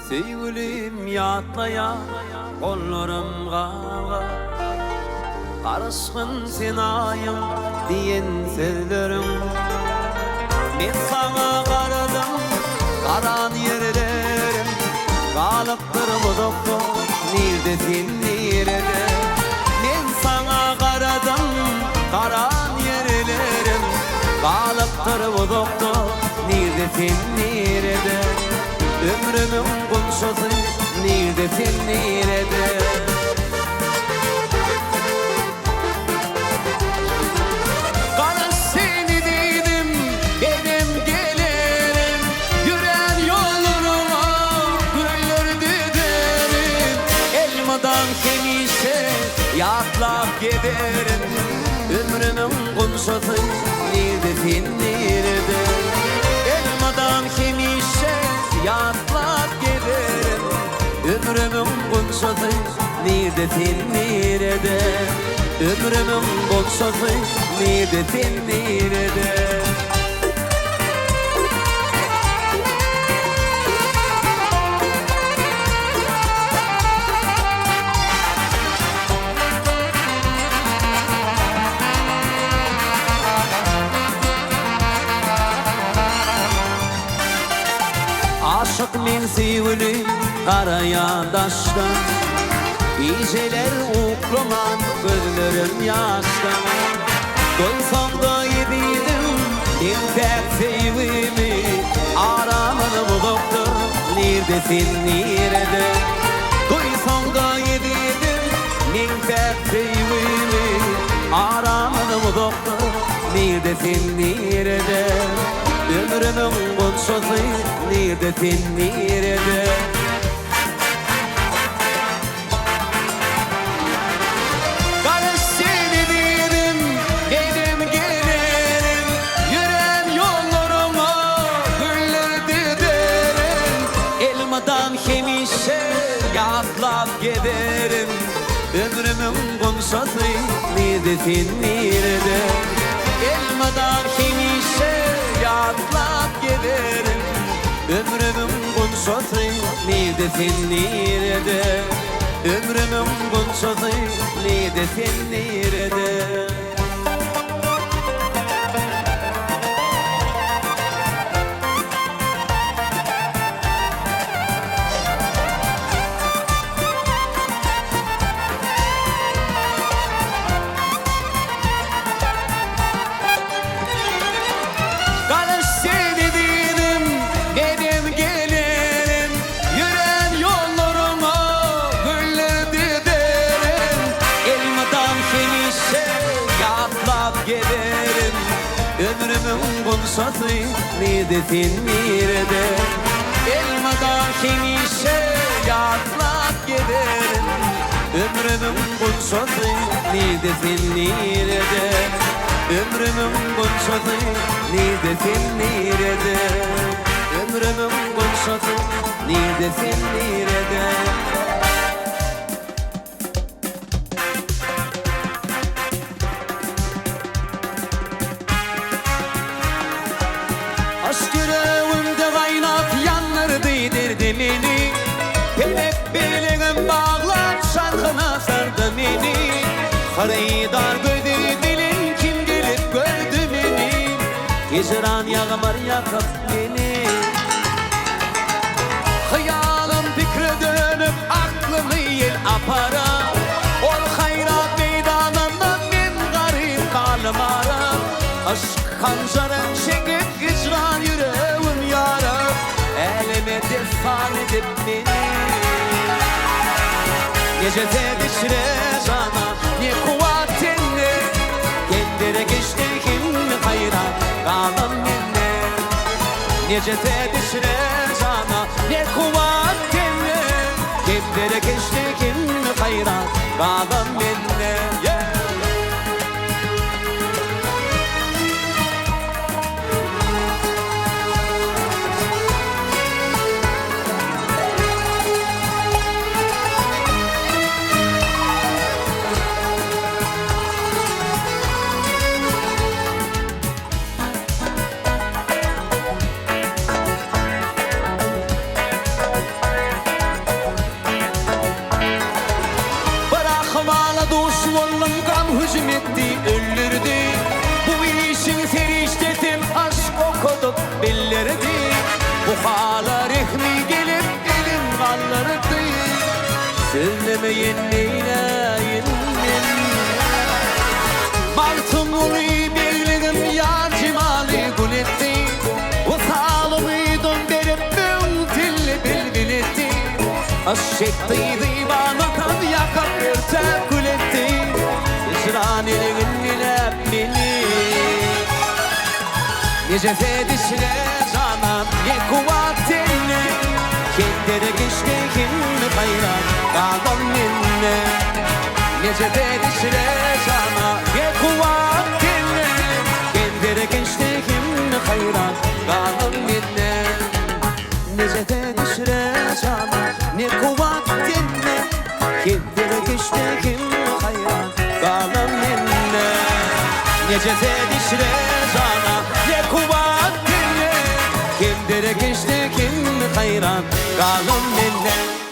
Sevgilim yatlaya kollarım qağa Karışkın sen ayım diyen sözlerim Men sana qaradım qaran yerlerim Kalıptır bu doktor nerede sen nerede Men sana qaradım qaran yerlerim Kalıptır bu doktor nerede sen nerede Ömrümün kumşası nerede sen nerede Karış seni dedim benim gelirim Yüren yollarıma güllürdü derim Elmadan kemişe yatlap giderim Ömrümün kumşası nerede sen nerede Elmadan kemişe yatlap giderim Ömrümün kumşası nerede sen nerede Ömrümün kumşası nerede sen nerede Aşık men sevgilim karayan daşta İceler ukluman gözlerim yaşta Doysam da yediydim ben tek sevgimi Aramadım doktor nerede sen nerede Doysam da yediydim ben tek sevgimi Aramadım doktor nerede sen nerede Ömrümün kumşası nerede sen nerede Karış seni dedim benim gelirim Yüren yollarıma güllürdü derim Elmadan kemişe yatlap giderim Ömrümün kumşası nerede sen nerede Elmadan kemişe yatlap giderim Ömrümün kumşası nerede sen nerede Ömrümün kumşası nerede sen nerede giderim Ömrümün kumşası nerede sen nerede Elmadan kemişe yatlap giderim Ömrümün kumşası nerede sen nerede Ömrümün kumşası nerede sen nerede Ömrümün kumşası nerede sen nerede Aşk yüreğimde kaynap yanları değdirdi beni Pelek birliğim bağlar şarkına sardı beni Haridar gördü bilin kim gelip gördü beni Hicran yağmur yakıp beni Hayalim fikre dönüp aklımı yel apara Ol hayrat meydanında ben garip kalmara Aşk kancarın çekip hicran yüreğim yara Elime defan edip beni Gecede dişire cana ne kuvvetinle Kendine geçti kim hayran kalım minne Gecede dişire cana ne kuvvetinle Kendine geçti kim hayran kalım minne billerdi. Bu halar ihmi gelip elim kallardı. Sevmemeyin neyleyin Martımlı birliğim ya cimali gül etti. Usalımı döndürüp bültül bilbil etti. Aşıktıydı bana kan yakıp ürtek gül etti. Hicran ile beni Nece fedişle canan ye kuvvetini. Kendere geçti kim hayran kaldım minne. Nece fedişle canan ye kuvvetini. Kendere geçti kim hayran kaldım minne. Nece fedişle canan ye kuvvetini. Kendere geçti kim hayran kaldım minne. Nece fedişle canan ye kuvvetini. Kendere geçti kim hayran kalım minne.